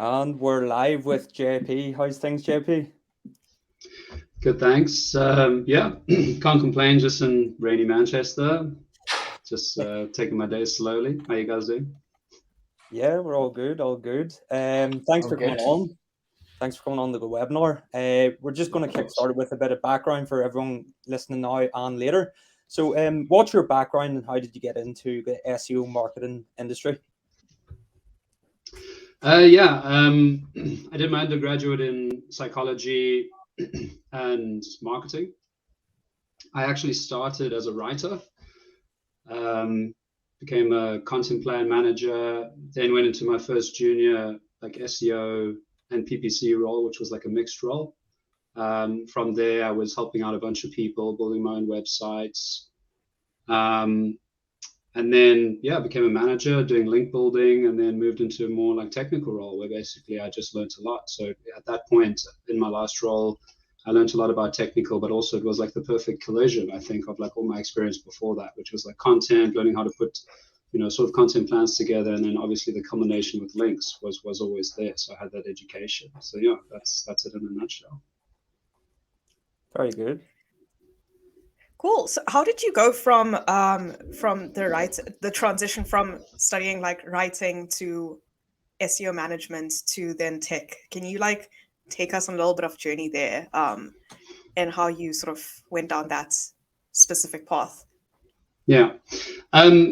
And we're live with JP. How's things, JP? Good, thanks. Yeah, can't complain. Just in rainy Manchester. Just taking my day slowly. How you guys doing? Yeah, we're all good, all good. Thanks Oh, for coming good. on. Thanks for coming on to the webinar. We're just going Of to kick course. started with a bit of background for everyone listening now and later. So, what's your background and how did you get into the SEO marketing industry? Yeah, I did my undergraduate in psychology and marketing. I actually started as a writer, um, became a content plan manager, then went into my first junior like SEO and PPC role, which was like a mixed role. From there, I was helping out a bunch of people, building my own websites. Um, and then, yeah, I became a manager doing link building and then moved into a more like technical role where basically I just learned a lot. So at that point in my last role, I learned a lot about technical, but also it was like the perfect collision, I think, of like all my experience before that, which was like content, learning how to put, sort of content plans together. And then obviously the combination with links was always there. So I had that education. So yeah, that's it in a nutshell. Very good. Cool. So how did you go from the transition from studying like writing to SEO management to then tech? Can you like take us on a little bit of journey there, and how you sort of went down that specific path? Yeah.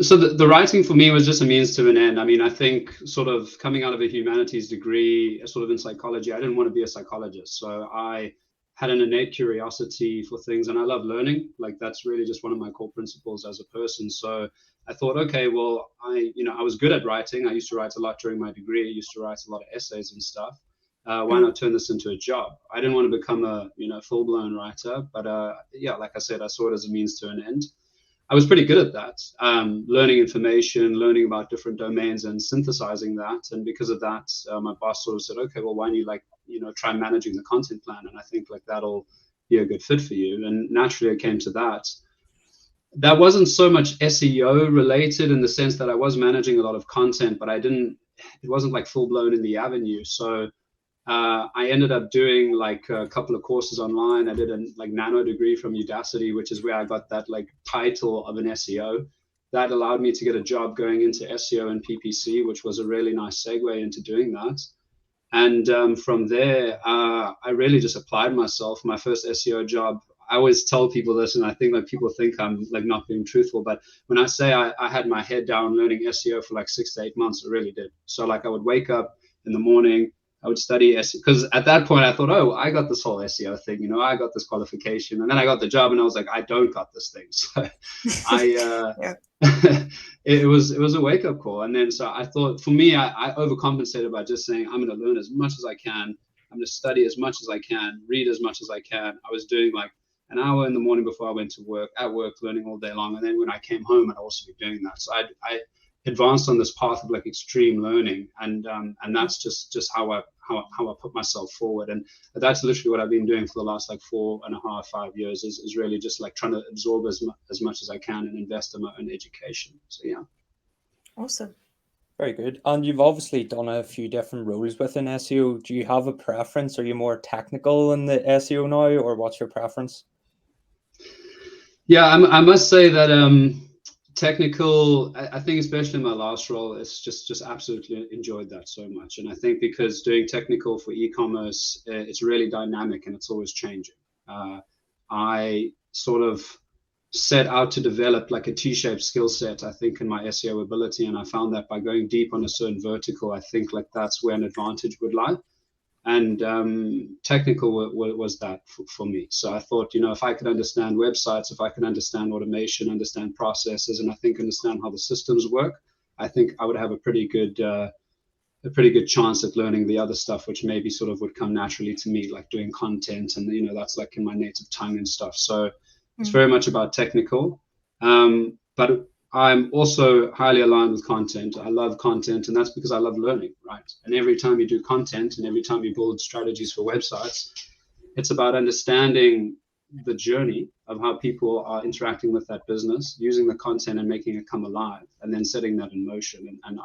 So the writing for me was just a means to an end. I mean, I think sort of coming out of a humanities degree, sort of in psychology, I didn't want to be a psychologist. So I had an innate curiosity for things and I love learning. Like that's really just one of my core principles as a person. So I thought, okay, well, I was good at writing. I used to write a lot during my degree. I used to write a lot of essays and stuff. Why not turn this into a job? I didn't want to become a, full-blown writer, but yeah, like I said, I saw it as a means to an end. I was pretty good at that, learning information, learning about different domains and synthesizing that. And because of that, my boss sort of said, okay, well, why don't you try managing the content plan? And I think like that'll be a good fit for you. And naturally it came to that. That wasn't so much SEO related in the sense that I was managing a lot of content, but it wasn't like full blown in the avenue. So I ended up doing like a couple of courses online. I did a like nano degree from Udacity, which is where I got that like title of an SEO. That allowed me to get a job going into SEO and PPC, which was a really nice segue into doing that. And from there, I really just applied myself. My first SEO job, I always tell people this, and I think like people think I'm like not being truthful, but when I say I had my head down learning SEO for like 6 to 8 months, I really did. So like I would wake up in the morning, I would study SEO because at that point I thought, oh, I got this whole SEO thing, I got this qualification, and then I got the job, and I was like, I don't got this thing. So I Yeah. it was a wake up call, and then so I thought for me, I overcompensated by just saying I'm going to learn as much as I can. I'm going to study as much as I can, read as much as I can. I was doing like an hour in the morning before I went to work, at work, learning all day long, and then when I came home, I'd also be doing that. So I advanced on this path of like extreme learning, and that's just how I put myself forward, and that's literally what I've been doing for the last like 4.5, 5 years is really just like trying to absorb as much as I can and invest in my own education. So yeah. Awesome. Very good. And you've obviously done a few different roles within SEO. Do you have a preference? Are you more technical in the SEO now, or what's your preference? Yeah, I must say that technical, I think especially in my last role, it's just absolutely enjoyed that so much. And I think because doing technical for e-commerce, it's really dynamic and it's always changing. I sort of set out to develop like a T-shaped skill set, I think, in my SEO ability. And I found that by going deep on a certain vertical, I think like that's where an advantage would lie. And technical was that for me. So I thought, if I could understand websites, if I could understand automation, understand processes, and I think understand how the systems work, I think I would have a pretty good chance at learning the other stuff, which maybe sort of would come naturally to me, like doing content, and that's like in my native tongue and stuff. So it's very much about technical, but I'm also highly aligned with content. I love content, and that's because I love learning, right? And every time you do content and every time you build strategies for websites, it's about understanding the journey of how people are interacting with that business, using the content and making it come alive, and then setting that in motion. And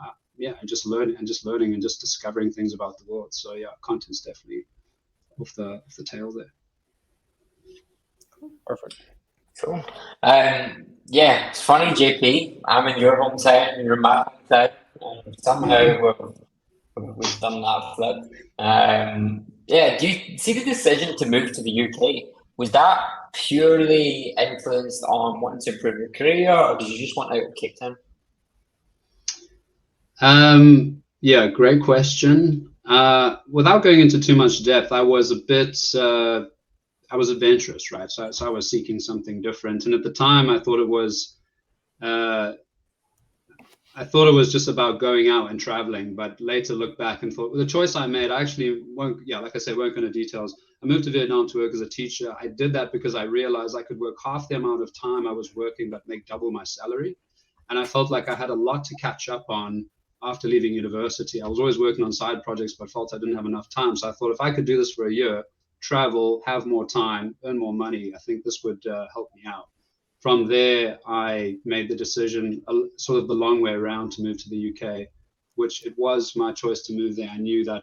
and just learning and just discovering things about the world. So yeah, content's definitely off the tail there. Perfect. Cool. Yeah, it's funny, JP. I'm in your hometown, and you're in my hometown, and somehow we've done that flip. Yeah, do you see the decision to move to the UK? Was that purely influenced on wanting to improve your career, or did you just want out of Cape Town? Yeah, great question. Without going into too much depth, I was a bit, I was adventurous, right? So I was seeking something different. And at the time, I thought it was just about going out and traveling. But later looked back and thought, well, the choice I made, I actually won't go into details. I moved to Vietnam to work as a teacher. I did that because I realized I could work half the amount of time I was working, but make double my salary. And I felt like I had a lot to catch up on after leaving university. I was always working on side projects, but felt I didn't have enough time. So I thought if I could do this for a year, travel, have more time, earn more money, I think this would help me out. From there, I made the decision, sort of the long way around, to move to the UK, which it was my choice to move there. I knew that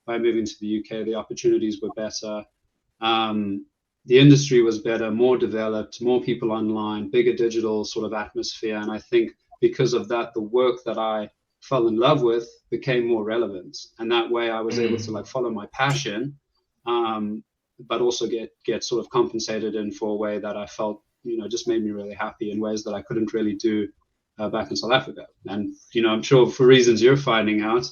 by moving to the UK, the opportunities were better. The industry was better, more developed, more people online, bigger digital sort of atmosphere. And I think because of that, the work that I fell in love with became more relevant. And that way I was able to follow my passion, but also get sort of compensated in for a way that I felt, just made me really happy in ways that I couldn't really do back in South Africa. And, I'm sure for reasons you're finding out,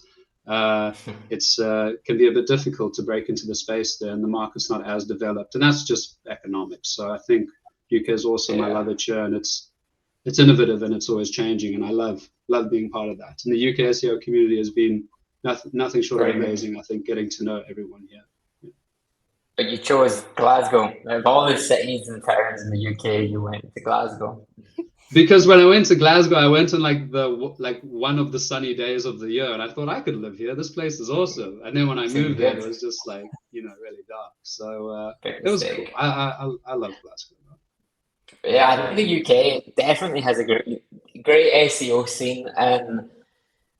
it's can be a bit difficult to break into the space there, and the market's not as developed, and that's just economics. So I think UK is awesome. I love it here, and it's innovative and it's always changing, and I love being part of that. And the UK SEO community has been nothing short of amazing. I think getting to know everyone here. But you chose Glasgow. Of all the cities and towns in the UK, you went to Glasgow. Because when I went to Glasgow, I went on one of the sunny days of the year, and I thought I could live here. This place is awesome. And then when I moved there, it was just really dark. So it was cool. I love Glasgow. Yeah, I think the UK definitely has a great SEO scene, and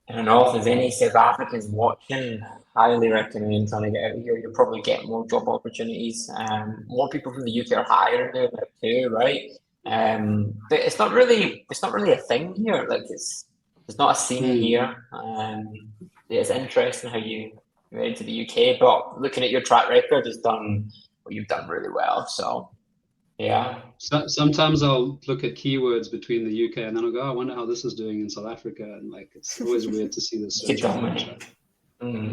I don't know if there's any South Africans watching. Highly recommend trying to get out here. You'll probably get more job opportunities. More people from the UK are hiring there now too, right? But it's not really a thing here. Like there's not a scene here. It's interesting how you went into the UK, but looking at your track record, you've done really well. So yeah. Sometimes I'll look at keywords between the UK and then I'll go, I wonder how this is doing in South Africa, and it's always weird to see this. You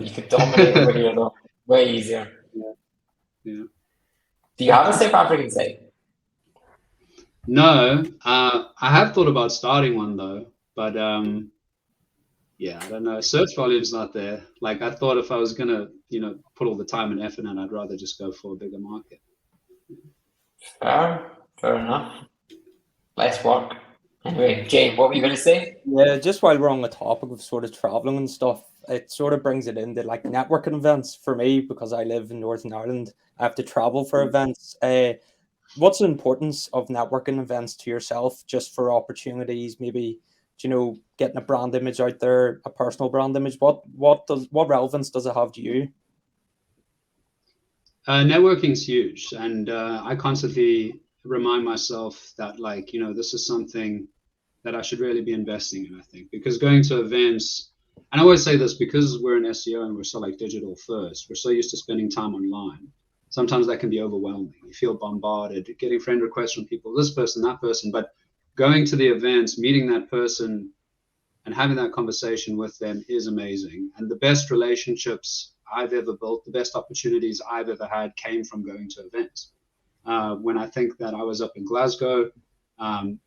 could dominate over here though. Way easier. Yeah. Do you have a South African site? No, I have thought about starting one though, but yeah, I don't know. Search volume's not there. Like I thought if I was gonna, put all the time and effort in, I'd rather just go for a bigger market. Fair enough. Less work. Anyway, Jay, what were you going to say? Yeah, just while we're on the topic of sort of traveling and stuff, it sort of brings it into networking events for me, because I live in Northern Ireland. I have to travel for events. What's the importance of networking events to yourself, just for opportunities, maybe, getting a brand image out there, a personal brand image? What relevance does it have to you? Networking's huge, and I constantly remind myself that this is something that I should really be investing in, I think, because going to events, and I always say this because we're in SEO and we're so digital first, we're so used to spending time online. Sometimes that can be overwhelming. You feel bombarded, getting friend requests from people, this person, that person, but going to the events, meeting that person and having that conversation with them is amazing. And the best relationships I've ever built, the best opportunities I've ever had came from going to events. When I think that I was up in Glasgow, I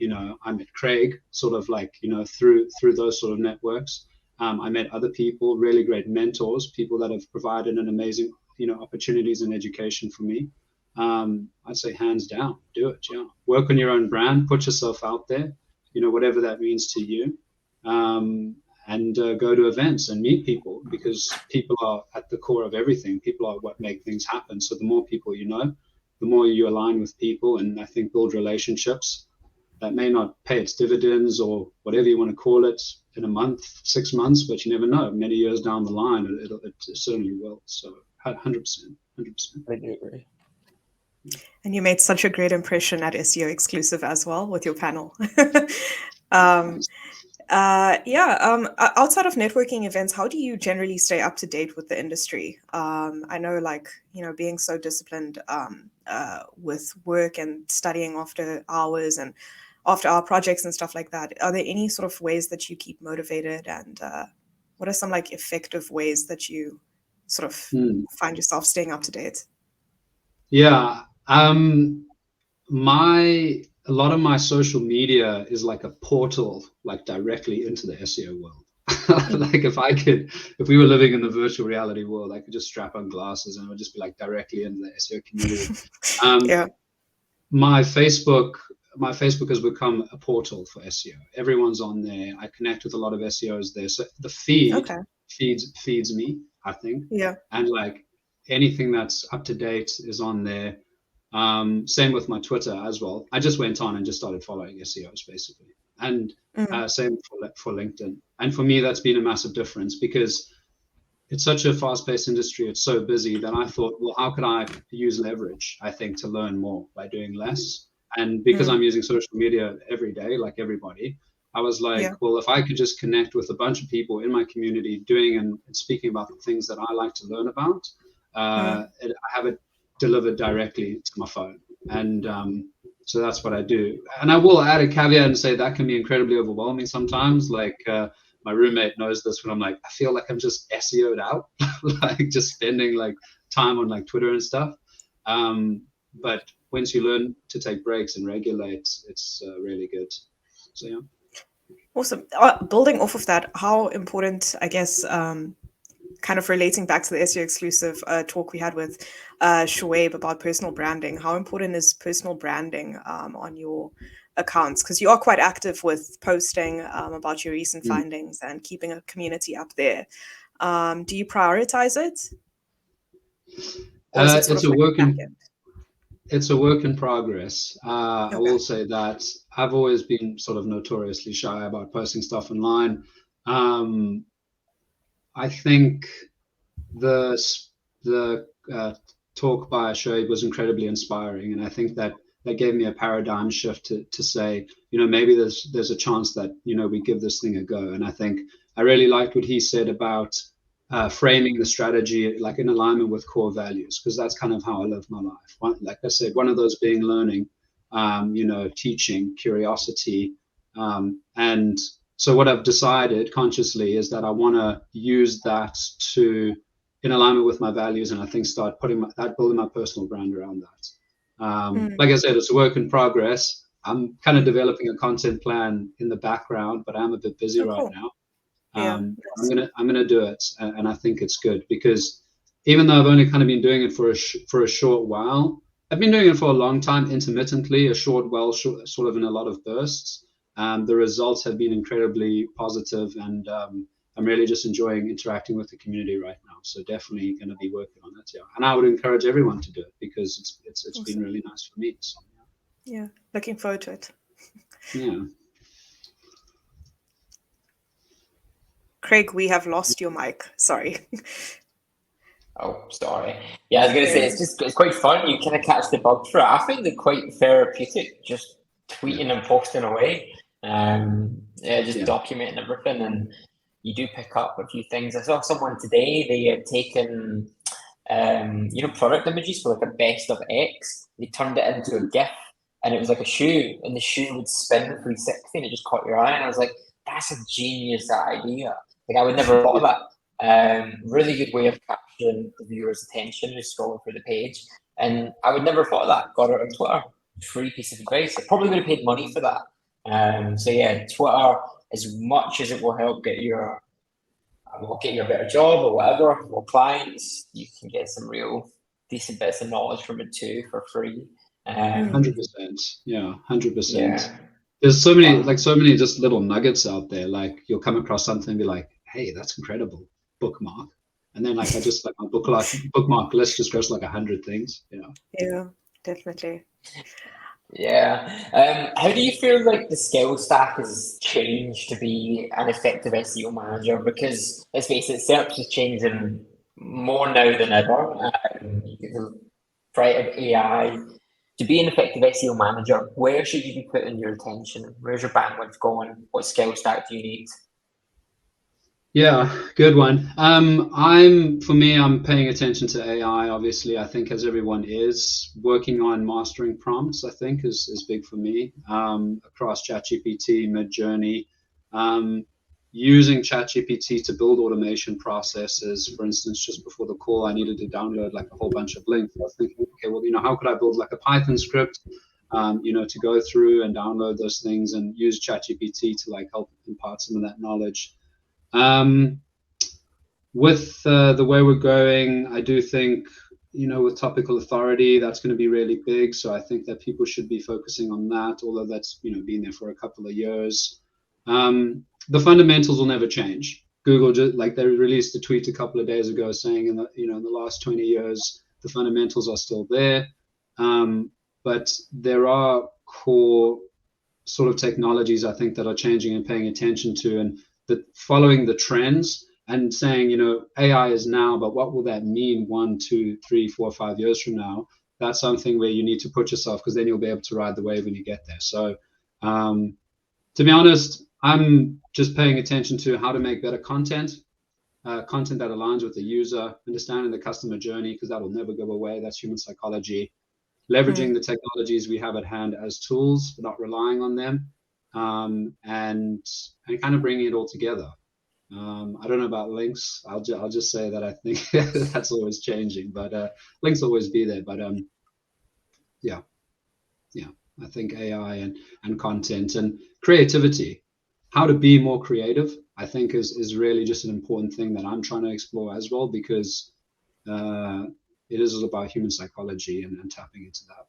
met Craig sort of through those sort of networks. I met other people, really great mentors, people that have provided an amazing, opportunities and education for me. I'd say hands down, do it. Yeah. Work on your own brand, put yourself out there, whatever that means to you. And go to events and meet people, because people are at the core of everything. People are what make things happen. So the more people you know, the more you align with people, and I think build relationships that may not pay its dividends or whatever you want to call it, in a month, 6 months, but you never know. Many years down the line, it certainly will. So 100%. I do agree. And you made such a great impression at SEO Exclusive as well with your panel. Outside of networking events, how do you generally stay up to date with the industry? I know, like, being so disciplined with work and studying after hours and after our projects and stuff like that, are there any sort of ways that you keep motivated, and what are some like effective ways that you sort of find yourself staying up to date? Yeah. A lot of my social media is like a portal, like directly into the SEO world. Like if we were living in the virtual reality world, I could just strap on glasses and it would just be like directly into the SEO community. My Facebook has become a portal for SEO. Everyone's on there. I connect with a lot of SEOs there. So the feed feeds me, I think. Yeah. And like anything that's up to date is on there. Same with my Twitter as well. I just went on and just started following SEOs basically. And same for LinkedIn. And for me, that's been a massive difference because it's such a fast-paced industry. It's so busy that I thought, well, how could I use leverage, I think, to learn more by doing less? And because I'm using social media every day, like everybody, I was like, well, if I could just connect with a bunch of people in my community doing and speaking about the things that I like to learn about, I have it delivered directly to my phone. And so that's what I do. And I will add a caveat and say that can be incredibly overwhelming sometimes. Like my roommate knows this when I'm like, I feel like I'm just SEO'd out, like just spending like time on like Twitter and stuff. But once you learn to take breaks and regulate, it's really good. So yeah. Awesome. Building off of that, how important, I guess, kind of relating back to the SEO Exclusive talk we had with Shoaib about personal branding, how important is personal branding on your accounts? Because you are quite active with posting about your recent findings and keeping a community up there. Do you prioritize it? Or is it sort of it's a work in progress. I will say that I've always been sort of notoriously shy about posting stuff online. I think the talk by Shoaib was incredibly inspiring, and I think that gave me a paradigm shift to say, maybe there's a chance that we give this thing a go. And I think I really liked what he said about framing the strategy like in alignment with core values, because that's kind of how I live my life. Like I said, one of those being learning, teaching, curiosity, and so what I've decided consciously is that I want to use that in alignment with my values, and I think start building my personal brand around that. Like I said, it's a work in progress. I'm kind of developing a content plan in the background, but I'm a bit busy right now. I'm gonna do it, and I think it's good because even though I've only kind of been doing it for a short while, I've been doing it for a long time, intermittently, sort of in a lot of bursts. The results have been incredibly positive, and I'm really just enjoying interacting with the community right now. So definitely going to be working on that, and I would encourage everyone to do it because it's awesome. Been really nice for me. So, yeah, looking forward to it. Yeah. Craig, we have lost your mic. Sorry. Oh, sorry. Yeah, I was going to say, it's quite fun. You kind of catch the bug for it. I find it quite therapeutic, just tweeting and posting away. Documenting everything, and you do pick up a few things. I saw someone today, they had taken, product images for like a best of X. They turned it into a GIF, and it was like a shoe, and the shoe would spin 360, and it just caught your eye. And I was like, that's a genius idea. Like, I would never have thought of that. Really good way of capturing the viewer's attention, just scrolling through the page. And I would never have thought of that. Got it on Twitter. Free piece of advice. I probably would have paid money for that. Twitter, as much as it will help get you a better job or whatever, or clients, you can get some real decent bits of knowledge from it too for free. 100%. Yeah, 100%. Yeah. There's so many just little nuggets out there. Like you'll come across something and be like, hey, that's incredible. Bookmark. And then like I just like my bookmark list just goes like 100 things. Yeah, definitely. Yeah. How do you feel like the skill stack has changed to be an effective SEO manager? Because let's face it, search is changing more now than ever. The threat of AI. To be an effective SEO manager, where should you be putting your attention? Where's your bandwidth going? What skill stack do you need? Yeah, good one. For me, I'm paying attention to AI, obviously. I think as everyone is, working on mastering prompts, I think is big for me, across ChatGPT, Midjourney, using ChatGPT to build automation processes. For instance, just before the call, I needed to download like a whole bunch of links. I was thinking, okay, well, how could I build like a Python script, to go through and download those things and use ChatGPT to like help impart some of that knowledge. With the way we're going, I do think, with topical authority, that's going to be really big. So I think that people should be focusing on that, although that's, been there for a couple of years. The fundamentals will never change. Google, just like they released a tweet a couple of days ago saying in the last 20 years, the fundamentals are still there. But there are core sort of technologies, I think, that are changing and paying attention to, and following the trends and saying, AI is now, but what will that mean 1, 2, 3, 4, 5 years from now? That's something where you need to put yourself, because then you'll be able to ride the wave when you get there. So to be honest, I'm just paying attention to how to make better content that aligns with the user, understanding the customer journey, because that will never go away. That's human psychology. Leveraging the technologies we have at hand as tools, but not relying on them. And kind of bringing it all together. I don't know about links. I'll just say that I think that's always changing, but links always be there. But yeah, I think AI and content and creativity, how to be more creative, I think is really just an important thing that I'm trying to explore as well, because it is about human psychology and tapping into that.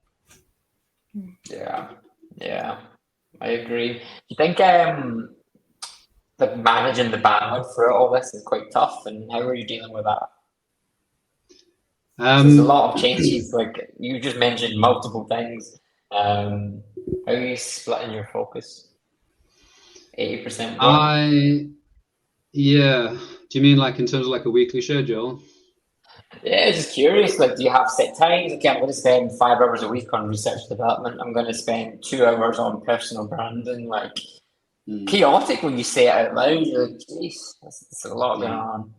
Yeah. I agree. Do you think like managing the bandwidth for all this is quite tough, and how are you dealing with that? There's a lot of changes, like you just mentioned multiple things. How are you splitting your focus? 80%? Yeah. Do you mean like in terms of like a weekly schedule? Yeah, just curious. Like, do you have set times? Okay, I'm going to spend 5 hours a week on research development. I'm going to spend 2 hours on personal branding. Like, chaotic when you say it out loud. You're like, jeez, that's a lot going on.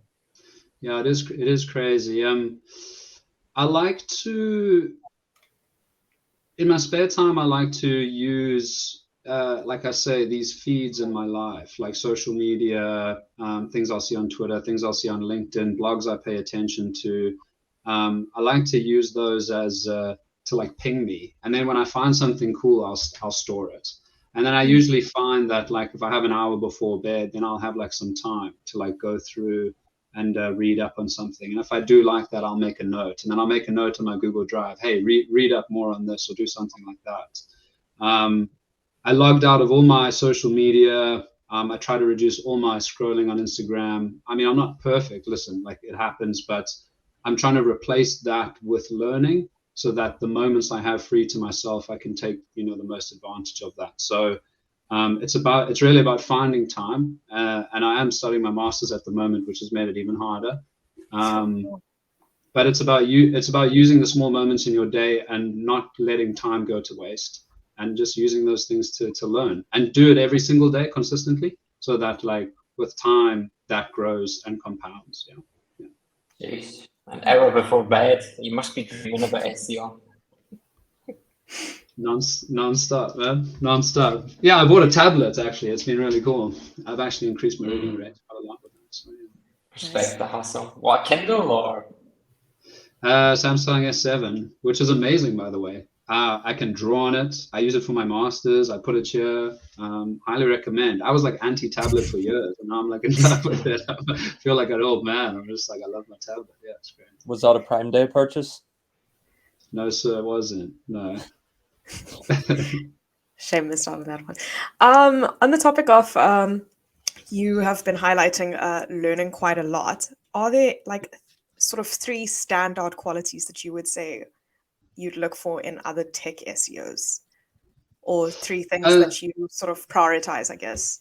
Yeah, it is crazy. I like to, in my spare time, I like to use, like I say, these feeds in my life, like social media, things I'll see on Twitter, things I'll see on LinkedIn, blogs I pay attention to. I like to use those as to like ping me, and then when I find something cool, I'll store it. And then I usually find that like if I have an hour before bed, then I'll have like some time to like go through and read up on something. And if I do like that, I'll make a note, and then I'll make a note on my Google Drive. Hey, read up more on this, or do something like that. I logged out of all my social media. I try to reduce all my scrolling on Instagram. I mean, I'm not perfect. Listen, like it happens, but I'm trying to replace that with learning, so that the moments I have free to myself, I can take, the most advantage of that. So it's really about finding time. And I am studying my master's at the moment, which has made it even harder. But it's about using the small moments in your day and not letting time go to waste, and just using those things to learn, and do it every single day consistently, so that like with time that grows and compounds. Jeez. An hour before bed. You must be dreaming about SEO. Non-stop, man. Non-stop. Yeah, I bought a tablet, actually. It's been really cool. I've actually increased my reading rate quite a lot with that. So, yeah. Respect the hustle. What, Kindle or? Samsung S7, which is amazing, by the way. I can draw on it. I use it for my masters. I put it here. Highly recommend. I was like anti-tablet for years, and now I'm like in love with it. I feel like an old man. I'm just like, I love my tablet. Yeah, it's great. Was that a Prime Day purchase? No, sir, it wasn't. No. Shame missed out on that one. On the topic of you have been highlighting learning quite a lot. Are there like sort of 3 standout qualities that you would say you'd look for in other tech SEOs? or 3 things that you sort of prioritize, I guess?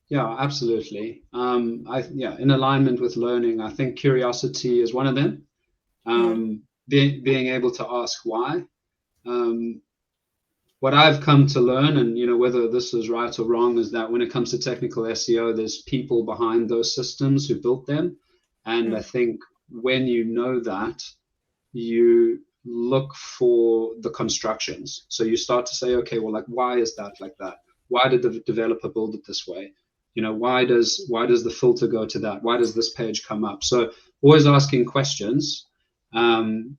Yeah, absolutely. In alignment with learning, I think curiosity is one of them. Being able to ask why. What I've come to learn, and whether this is right or wrong, is that when it comes to technical SEO, there's people behind those systems who built them. And I think when you know that, you look for the constructions. So you start to say, okay, well, like, why is that like that? Why did the developer build it this way? Why does the filter go to that? Why does this page come up? So always asking questions, and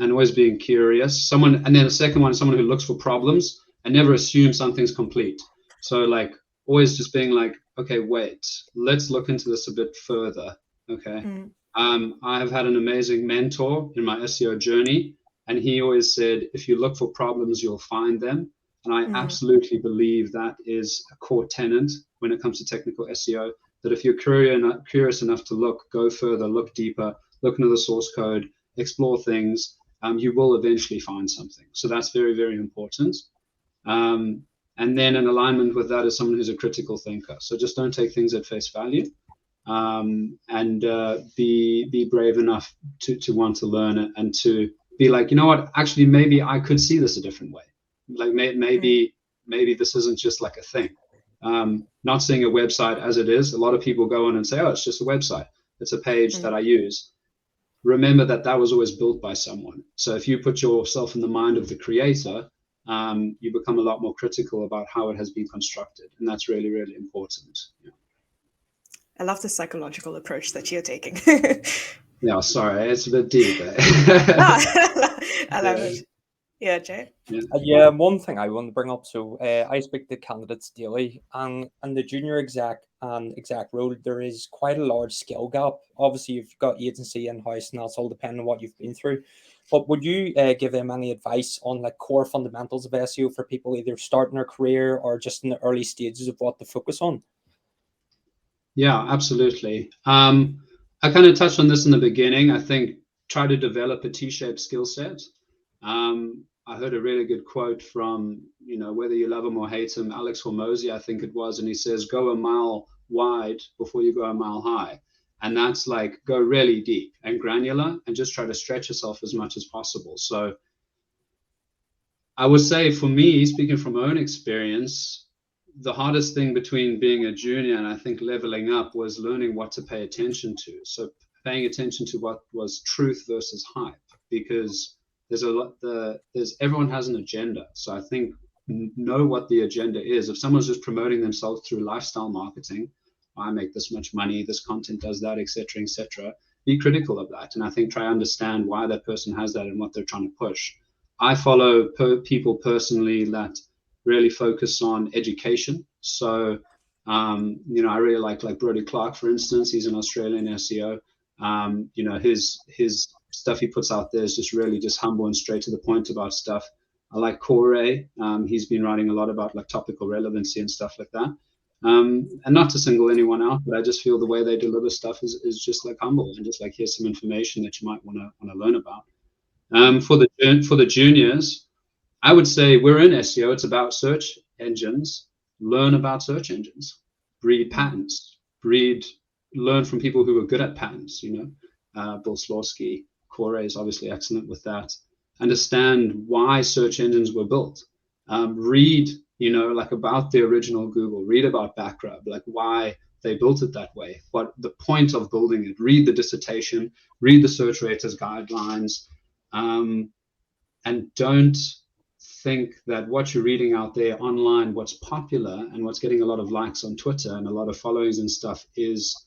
always being curious. And then the second one, someone who looks for problems and never assumes something's complete. So like always just being like, okay, wait, let's look into this a bit further. Okay. I have had an amazing mentor in my SEO journey, and he always said, if you look for problems, you'll find them. And I absolutely believe that is a core tenet when it comes to technical SEO, that if you're curious enough to look, go further, look deeper, look into the source code, explore things, you will eventually find something. So that's very, very important. And then in alignment with that is someone who's a critical thinker. So just don't take things at face value, and be brave enough to want to learn it, and to be like, you know what, actually, maybe I could see this a different way. Like maybe this isn't just like a thing. Not seeing a website as it is. A lot of people go in and say, oh, it's just a website. It's a page that I use. Remember that was always built by someone. So if you put yourself in the mind of the creator, you become a lot more critical about how it has been constructed. And that's really, really important. Yeah. I love the psychological approach that you're taking. Yeah, sorry, it's a bit deep. I love it. Yeah, Jay? Yeah, one thing I want to bring up. So I speak to candidates daily, and the junior exec and exec role, there is quite a large skill gap. Obviously, you've got agency in-house, and that's all depending on what you've been through. But would you give them any advice on like core fundamentals of SEO for people either starting their career or just in the early stages of what to focus on? Yeah, absolutely. I kind of touched on this in the beginning. I think try to develop a T-shaped skill set. I heard a really good quote from, whether you love him or hate him, Alex Hormozy, I think it was, and he says, go a mile wide before you go a mile high. And that's like, go really deep and granular and just try to stretch yourself as much as possible. So I would say, for me, speaking from my own experience, the hardest thing between being a junior and I think leveling up was learning what to pay attention to. So paying attention to what was truth versus hype, because everyone has an agenda. So I think know what the agenda is. If someone's just promoting themselves through lifestyle marketing, I make this much money, this content does that, etc., be critical of that. And I think try to understand why that person has that and what they're trying to push. I follow people personally that really focus on education. So, I really like Brody Clark, for instance. He's an Australian SEO. His stuff he puts out there is just really just humble and straight to the point about stuff. I like Corey. He's been writing a lot about like topical relevancy and stuff like that. And not to single anyone out, but I just feel the way they deliver stuff is just like humble and just like, here's some information that you might want to learn about. For the juniors, I would say we're in SEO. It's about search engines. Learn about search engines. Read patents. Learn from people who are good at patents. Bill Slawski, Corey is obviously excellent with that. Understand why search engines were built. Read, like about the original Google. Read about Backrub, like why they built it that way. What the point of building it. Read the dissertation. Read the search raters guidelines, and don't think that what you're reading out there online, what's popular and what's getting a lot of likes on Twitter and a lot of followings and stuff is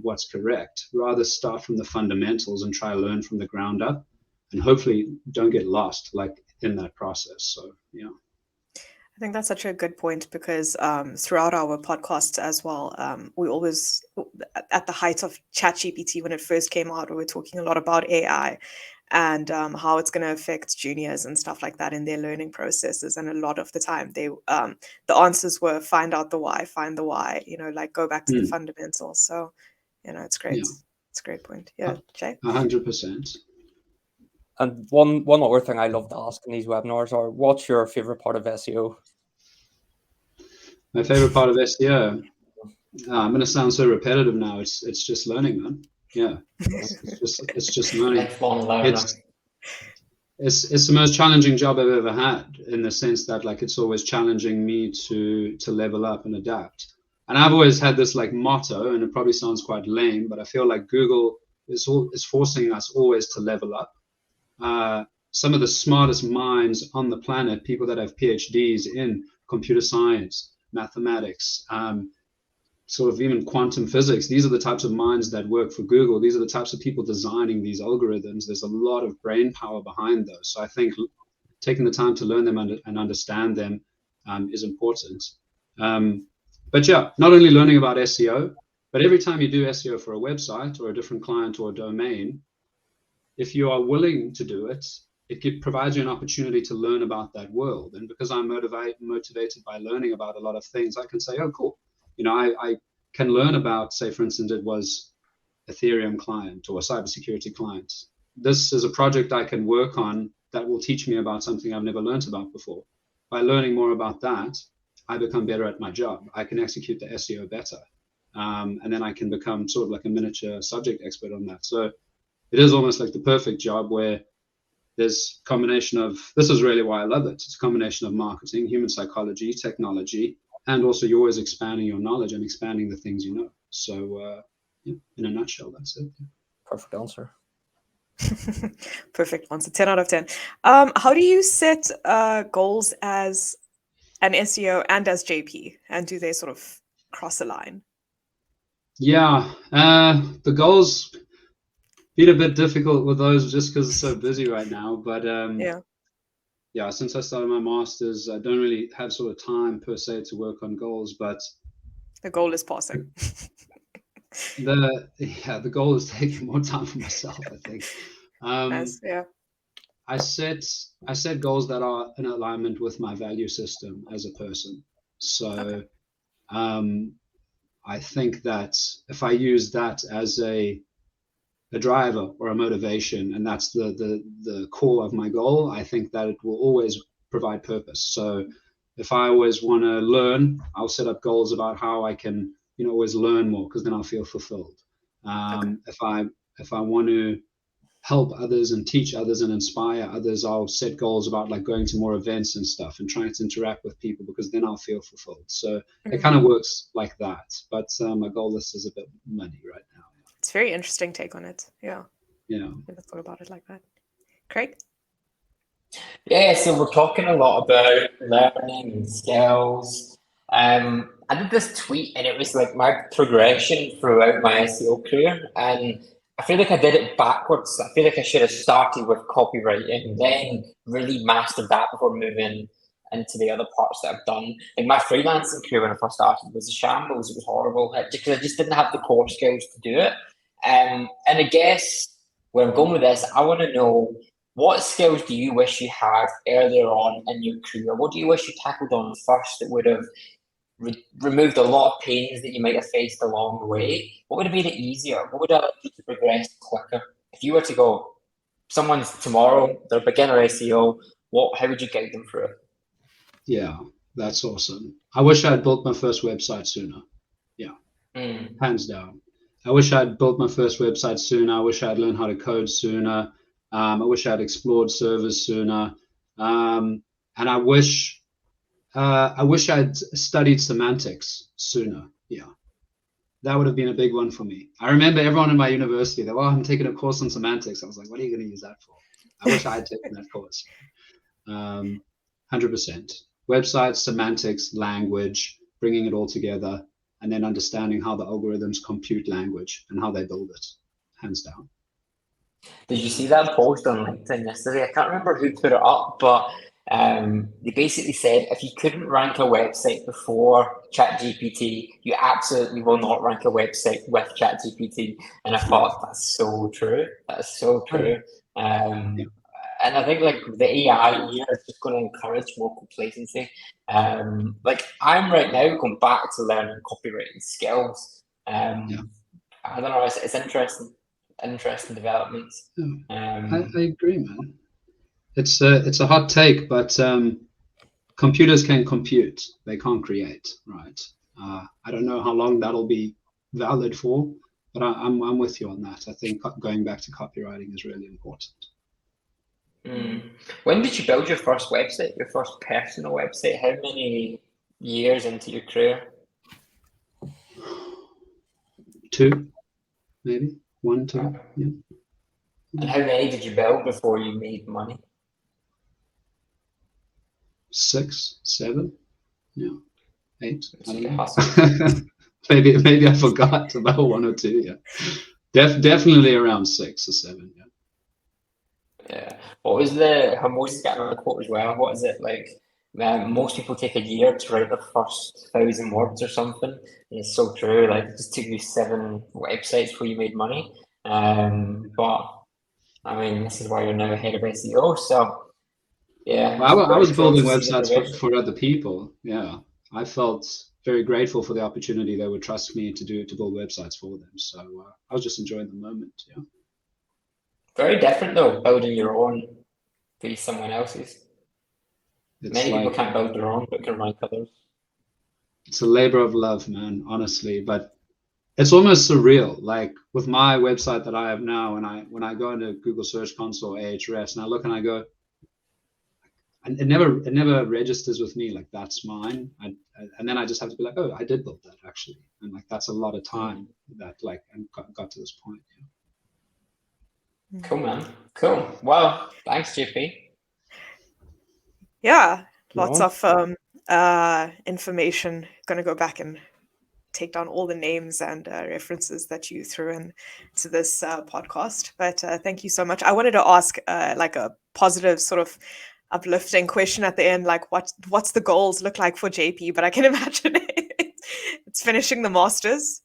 what's correct. Rather start from the fundamentals and try to learn from the ground up, and hopefully don't get lost like in that process. So, yeah. I think that's such a good point, because throughout our podcasts as well, we always, at the height of ChatGPT, when it first came out, we were talking a lot about AI and how it's going to affect juniors and stuff like that in their learning processes. And a lot of the time, the answers were find out the why, find the why, like go back to the fundamentals. So, it's great. Yeah. It's a great point. Yeah, Jay? 100%. And one other thing I love to ask in these webinars are, what's your favorite part of SEO? My favorite part of SEO. I'm going to sound so repetitive now. It's just learning, man. Yeah, it's just learning. Lifelong learner. It's the most challenging job I've ever had, in the sense that like it's always challenging me to level up and adapt. And I've always had this like motto, and it probably sounds quite lame, but I feel like Google is forcing us always to level up. Some of the smartest minds on the planet, people that have PhDs in computer science, mathematics, sort of even quantum physics, these are the types of minds that work for Google. These are the types of people designing these algorithms. There's a lot of brain power behind those. So I think taking the time to learn them and understand them is important. But yeah, not only learning about SEO, but every time you do SEO for a website or a different client or a domain, if you are willing to do it, it provides you an opportunity to learn about that world. And because I'm motivated by learning about a lot of things, I can say, oh, cool. You know, I can learn about, say, for instance, it was Ethereum client or a cybersecurity client. This is a project I can work on that will teach me about something I've never learned about before. By learning more about that, I become better at my job. I can execute the SEO better. And then I can become sort of like a miniature subject expert on that. So it is almost like the perfect job, where there's a combination of, this is really why I love it. It's a combination of marketing, human psychology, technology, and also you're always expanding your knowledge and expanding the things you know. So yeah, in a nutshell, that's it. Perfect answer. Perfect answer. 10 out of 10. How do you set goals as an SEO and as JP? And do they sort of cross a line? Yeah, the goals been a bit difficult with those just because it's so busy right now. But yeah, since I started my master's, I don't really have sort of time per se to work on goals, but the goal is passing. the goal is taking more time for myself, I think. Nice, yeah. I set goals that are in alignment with my value system as a person. So I think that if I use that as a driver or a motivation, and that's the core of my goal, I think that it will always provide purpose. So if I always want to learn, I'll set up goals about how I can, you know, always learn more, because then I'll feel fulfilled. If I want to help others and teach others and inspire others, I'll set goals about like going to more events and stuff and trying to interact with people, because then I'll feel fulfilled. So it kind of works like that. But my goal list is a bit muddy right now. It's a very interesting take on it. Yeah. Yeah. I never thought about it like that. Craig? Yeah, so we're talking a lot about learning and skills. I did this tweet, and it was like my progression throughout my SEO career, and I feel like I did it backwards. I feel like I should have started with copywriting, then really mastered that before moving into the other parts that I've done. Like my freelancing career when I first started was a shambles. It was horrible because I just didn't have the core skills to do it. And I guess where I'm going with this, I want to know, what skills do you wish you had earlier on in your career? What do you wish you tackled on first that would have removed a lot of pains that you might have faced along the way? What would have made it easier? What would allow you to progress quicker? If you were to go, someone's tomorrow, they're beginner SEO, how would you guide them through it? Yeah, that's awesome. I wish I had built my first website sooner. Yeah, hands down. I wish I had built my first website sooner. I wish I had learned how to code sooner. I wish I had explored servers sooner. And I wish I'd studied semantics sooner. Yeah, that would have been a big one for me. I remember everyone in my university, they were, I'm taking a course on semantics. I was like, what are you going to use that for? I wish I had taken that course. 100%. Websites, semantics, language, bringing it all together, and then understanding how the algorithms compute language and how they build it, hands down. Did you see that post on LinkedIn yesterday? I can't remember who put it up, but they basically said if you couldn't rank a website before ChatGPT, you absolutely will not rank a website with ChatGPT. And I thought, that's so true. That's so true. And I think like the AI here is just going to encourage more complacency. Like I'm right now going back to learning copywriting skills. I don't know, it's interesting. interesting developments. I agree, man. It's a hot take, but computers can compute, they can't create, right? I don't know how long that'll be valid for, but I'm with you on that. I think going back to copywriting is really important. When did you build your first website, your first personal website? How many years into your career? 2, maybe 1, 2. Yeah. And how many did you build before you made money? 6, 7, yeah, 8. I don't know. Awesome. maybe I forgot about 1 or 2. Yeah, definitely around 6 or 7. Yeah. Yeah. What was the Hermosa's got another quote as well? What is it like? Most people take a year to write their first 1,000 words or something. And it's so true. Like, it just took you 7 websites where you made money. But I mean, this is why you're now ahead of SEO. So yeah, Well, I was very cool building to see the websites progression. for other people. Yeah, I felt very grateful for the opportunity they would trust me to build websites for them. So I was just enjoying the moment. Yeah. Very different though, building your own to someone else's. It's Many people like can't build their own, but can rank others. it's a labor of love, man. Honestly, but it's almost surreal. Like with my website that I have now, when I go into Google Search Console Ahrefs and I look and I go, and it never registers with me like that's mine. And then I just have to be like, oh, I did build that actually, and like that's a lot of time that like and got to this point. Yeah. Cool, man. Cool. Well, thanks, JP. Yeah, lots No. of information. Gonna go back and take down all the names and references that you threw in to this podcast. But thank you so much. I wanted to ask like a positive sort of uplifting question at the end, like what's the goals look like for JP? But I can imagine it's finishing the masters.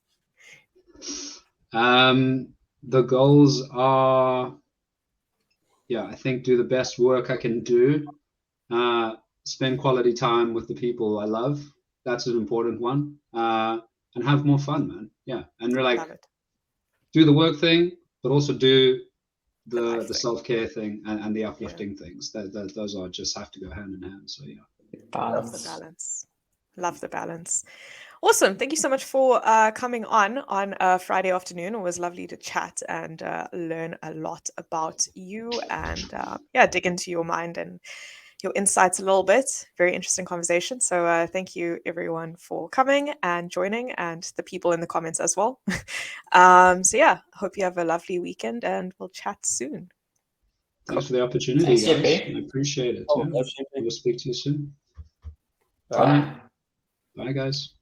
The goals are, yeah, I think do the best work I can do, spend quality time with the people I love. That's an important one. And have more fun, man. Yeah, and we're like do the work thing, but also do the self-care thing and the uplifting things. Those are just have to go hand in hand. So yeah. Love the balance. Love the balance. Awesome. Thank you so much for coming on a Friday afternoon. It was lovely to chat and learn a lot about you and dig into your mind and your insights a little bit. Very interesting conversation. So thank you everyone for coming and joining and the people in the comments as well. So yeah, hope you have a lovely weekend and we'll chat soon. Thanks for the opportunity, Thanks, guys. JP. I appreciate it. Oh, Yeah. We'll speak to you soon. Bye. Bye, guys.